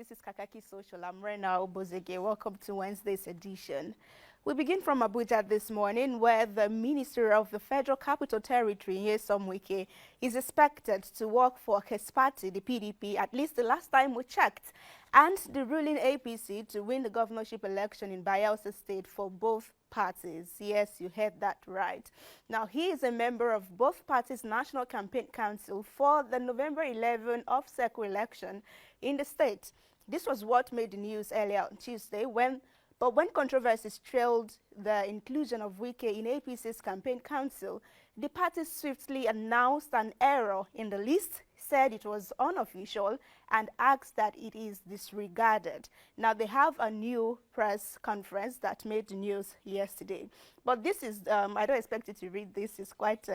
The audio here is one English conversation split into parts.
This is Kakaaki Social. I'm Obozeghie. Welcome to Wednesday's edition. We begin from Abuja this morning, where the Minister of the Federal Capital Territory, Nyesom Wike, is expected to work for his party, the PDP, at least the last time we checked, and the ruling APC to win the governorship election in Bayelsa State for both parties. Yes, you heard that right. Now, he is a member of both parties' National Campaign Council for the November 11 off-cycle election in the state. This was what made the news earlier on Tuesday when controversies trailed the inclusion of Wike in APC's campaign council, the party swiftly announced an error in the list, said it was unofficial, and asked that it is disregarded. Now, they have a new press conference that made the news yesterday. But this is, I don't expect you to read this, it's quite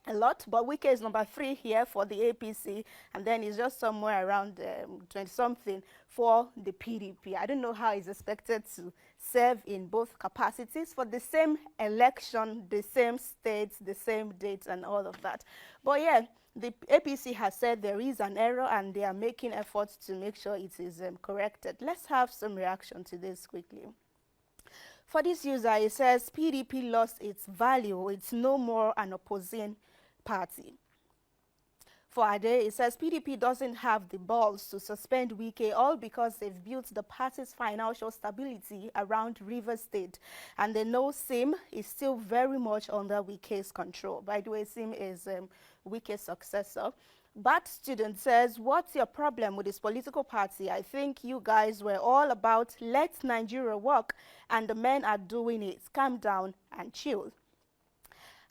a lot, but Wike is number 3 here for the APC, and then he's just somewhere around 20-something for the PDP. I don't know how he's expected to serve in both capacities for the same election, the same states, the same dates, and all of that. But yeah, the APC has said there is an error, and they are making efforts to make sure it is corrected. Let's have some reaction to this quickly. For this user, it says PDP lost its value. It's no more an opposing party. For Ade, it says PDP doesn't have the balls to suspend Wike, all because they've built the party's financial stability around Rivers State, and they know Sim is still very much under Wike's control. By the way, Sim is Wike's successor. But student says, what's your problem with this political party? I think you guys were all about let Nigeria work, and the men are doing it. Calm down and chill.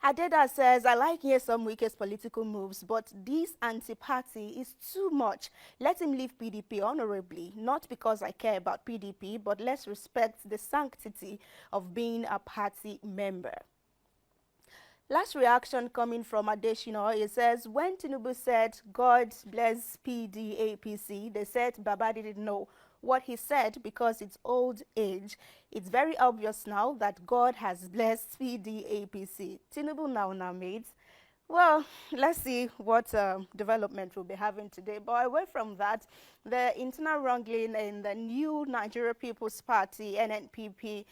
Adeda says, I like Nyesom Wike's political moves, but this anti-party is too much. Let him leave PDP honorably, not because I care about PDP, but let's respect the sanctity of being a party member. Last reaction coming from Adeshino, it says, when Tinubu said, God bless PDAPC, they said Baba didn't know what he said because it's old age. It's very obvious now that God has blessed PDAPC. Tinubu now mates. Well, let's see what development we'll be having today. But away from that, the internal wrangling in the new Nigeria People's Party, NNPP,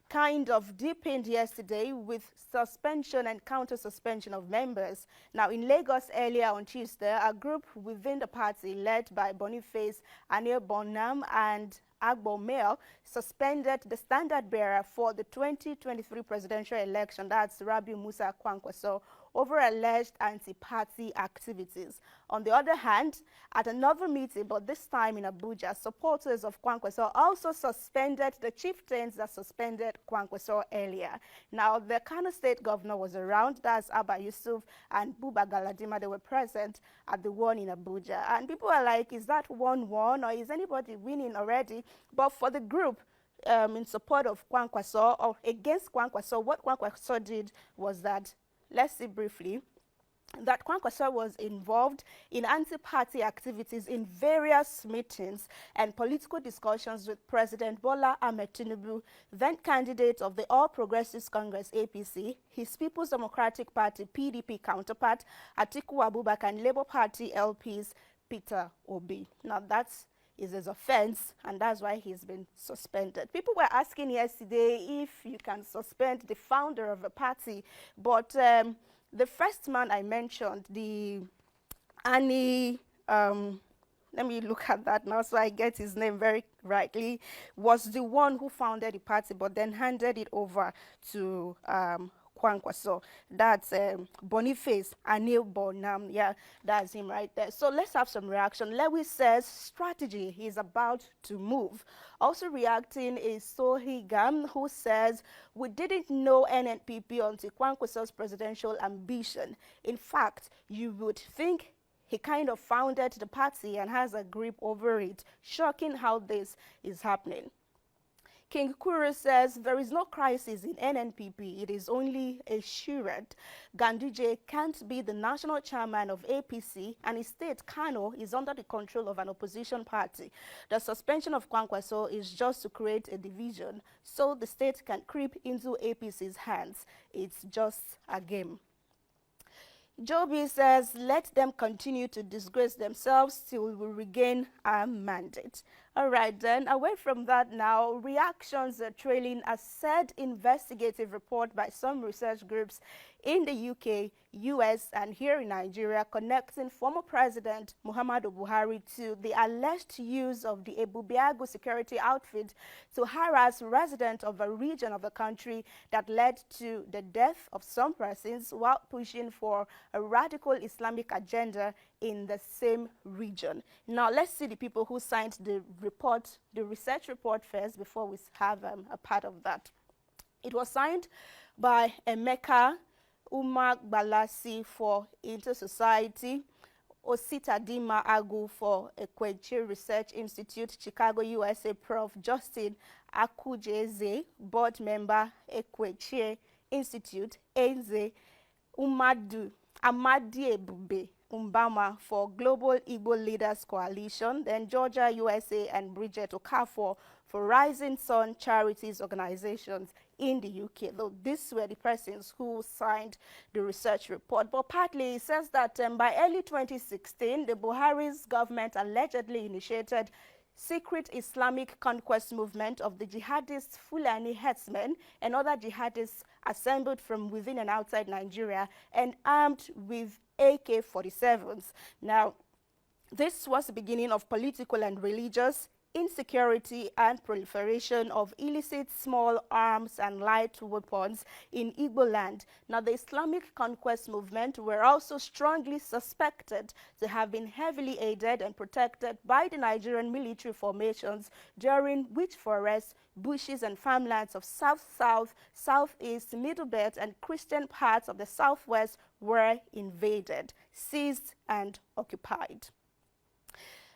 kind of deepened yesterday with suspension and counter-suspension of members. Now, in Lagos earlier on Tuesday, a group within the party led by Boniface Bonam and Agbo Mail suspended the standard bearer for the 2023 presidential election, that's Rabiu Musa Kwankwaso, over alleged anti-party activities. On the other hand, at another meeting, but this time in Abuja, supporters of Kwankwaso also suspended the chieftains that suspended Kwankwaso earlier. Now, the Kano State governor was around, that's Abba Yusuf and Buba Galadima. They were present at the one in Abuja. And people are like, is that 1-1 or is anybody winning already? But for the group, in support of Kwankwaso or against Kwankwaso, what Kwankwaso did was that, let's see briefly, that Kwankwaso was involved in anti-party activities in various meetings and political discussions with President Bola Ahmed Tinubu, then candidate of the All Progressives Congress APC, his People's Democratic Party PDP counterpart Atiku Abubakar, and Labour Party LPs Peter Obi. Now that's his offense, and that's why he's been suspended. People were asking yesterday if you can suspend the founder of a party, but the first man I mentioned, the Annie, let me look at that now so I get his name very rightly, was the one who founded the party but then handed it over to Kwankwaso. That's Boniface Anil Bonam. Yeah, that's him right there. So let's have some reaction. Lewis says strategy is about to move. Also reacting is Sohigam, who says we didn't know NNPP until Kwankwaso's presidential ambition. In fact, you would think he kind of founded the party and has a grip over it. Shocking how this is happening. King Kuru says there is no crisis in NNPP, it is only a charade. Ganduje can't be the national chairman of APC, and his state, Kano, is under the control of an opposition party. The suspension of Kwankwaso is just to create a division so the state can creep into APC's hands. It's just a game. Joby says, let them continue to disgrace themselves till we regain our mandate. All right, then, away from that now, reactions are trailing a said investigative report by some research groups in the UK, US, and here in Nigeria connecting former President Muhammadu Buhari to the alleged use of the Ebubiagu security outfit to harass residents of a region of the country that led to the death of some persons while pushing for a radical Islamic agenda in the same region. Now, let's see the people who signed the report, the research report first, before we have a part of that. It was signed by Emeka Umagbalasi for Inter-Society, Ositadima Agu for Ekwechi Research Institute, Chicago, USA, Prof. Justin Akujeze, board member, Ekwechi Institute, Enze Amadi Ebube Umbama for Global Igbo Leaders Coalition, then Georgia, USA, and Bridget Okafor for Rising Sun Charities Organizations in the UK. Though these were the persons who signed the research report. But partly it says that by early 2016, the Buhari's government allegedly initiated secret Islamic conquest movement of the jihadist Fulani herdsmen and other jihadists assembled from within and outside Nigeria and armed with AK-47s. Now, this was the beginning of political and religious insecurity and proliferation of illicit small arms and light weapons in Igbo land. Now, the Islamic conquest movement were also strongly suspected to have been heavily aided and protected by the Nigerian military formations during which forests, bushes and farmlands of South-South, Southeast, Middle Belt and Christian parts of the Southwest were invaded, seized and occupied.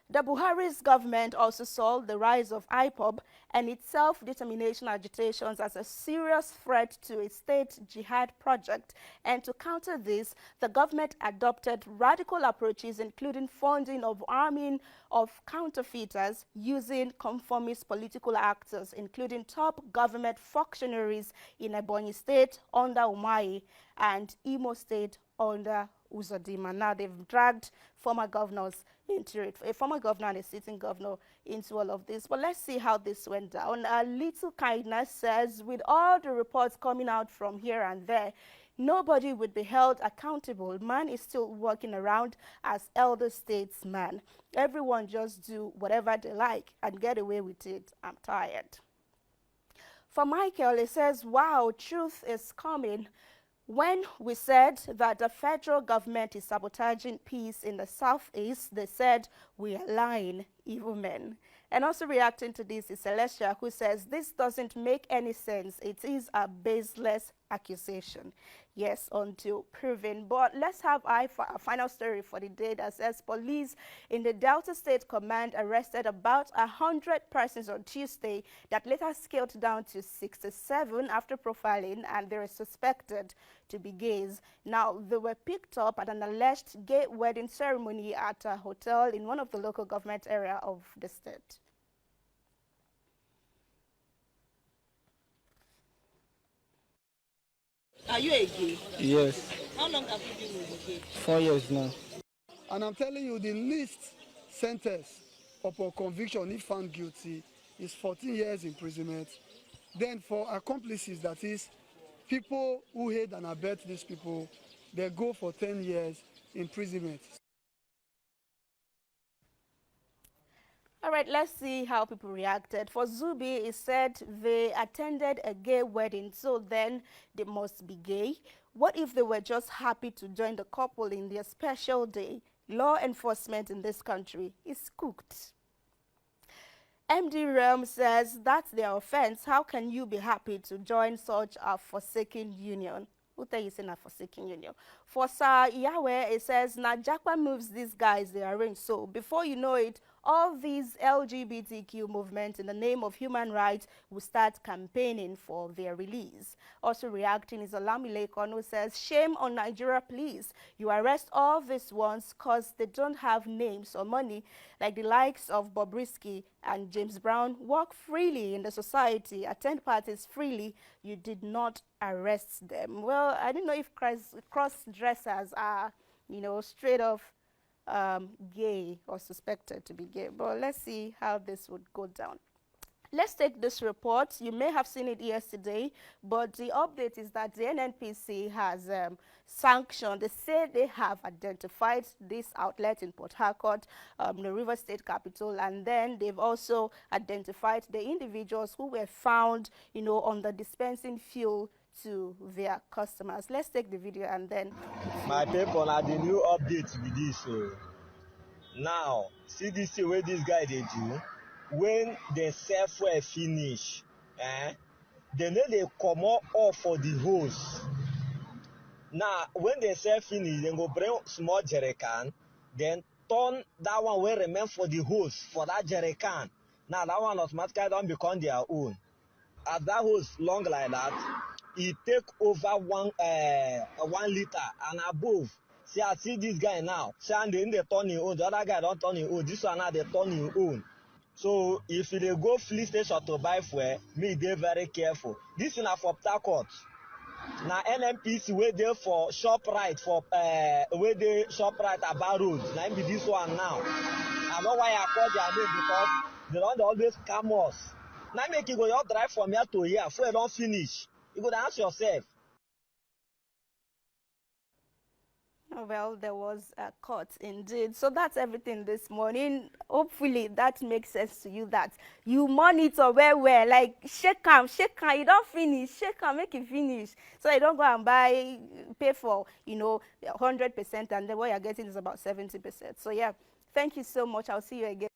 The Buhari's government also saw the rise of IPOB and its self-determination agitations as a serious threat to its state jihad project. And to counter this, the government adopted radical approaches, including funding of arming of counterfeiters using conformist political actors, including top government functionaries in Ebonyi State under Umahi and Imo State under Uzodimma. Now they've dragged former governors into it, a former governor and a sitting governor into all of this. But let's see how this went down. A Little Kindness says, with all the reports coming out from here and there, nobody would be held accountable. Man is still walking around as elder statesman. Everyone just do whatever they like and get away with it. I'm tired. For Michael, it says, wow, truth is coming. When we said that the federal government is sabotaging peace in the Southeast, they said we are lying, evil men. And also reacting to this is Celestia, who says this doesn't make any sense. It is a baseless accusation. Yes, until proven. But let's have a final story for the day that says police in the Delta State Command arrested about 100 persons on Tuesday that later scaled down to 67 after profiling, and they are suspected to be gays. Now, they were picked up at an alleged gay wedding ceremony at a hotel in one of the local government area of the state. Are you a gay? Yes. How long have you been with a gay? 4 years now. And I'm telling you, the least sentence upon conviction, if found guilty, is 14 years imprisonment. Then for accomplices, that is, people who aid and abet these people, they go for 10 years imprisonment. All right, let's see how people reacted. For Zubi, it said they attended a gay wedding, so then they must be gay. What if they were just happy to join the couple in their special day? Law enforcement in this country is cooked. MD Realm says that's their offense. How can you be happy to join such a forsaken union? Who tell you saying a forsaken union? For Sir Yahweh, it says, Najakwa moves these guys they arrange. So before you know it, all these LGBTQ movements in the name of human rights will start campaigning for their release. Also reacting is Olamile Kon, who says, shame on Nigeria, please. You arrest all these ones because they don't have names or money, like the likes of Bobrisky and James Brown, walk freely in the society, attend parties freely. You did not arrest them. Well, I don't know if cross-dressers are you know, straight off gay or suspected to be gay. But let's see how this would go down. Let's take this report. You may have seen it yesterday, but the update is that the NNPC has sanctioned. They say they have identified this outlet in Port Harcourt, the River State capital, and then they've also identified the individuals who were found, you know, on the dispensing fuel to their customers. Let's take the video and then. My people, are the new updates with this. Now, see this way this guy they do. When the software finish, they know they come off for the hose. Now, when they sell finish, they go bring small jerrycan, then turn that one will remain for the hose for that jerrycan. Now that one automatically don't become their own. As that hose long like that, it take over 1 liter and above. See, I see this guy now. See, and then they turn your own. The other guy don't turn your own. This one now they turn your own. So if they go fleet station to buy fuel, me they very careful. This is for Port Harcourt. Now NNPC where they for ShopRite for where they ShopRite about roads. Now be this one now. I know why I call their name because they don't always come us. Now make you go your drive from here to here. Fuel don't finish. You go to ask yourself. Well, there was a cut indeed. So that's everything this morning. Hopefully that makes sense to you, that you monitor where like shake am, you don't finish, shake am, make it finish. So you don't go and pay for, you know, 100% and then what you're getting is about 70%. So yeah, thank you so much. I'll see you again.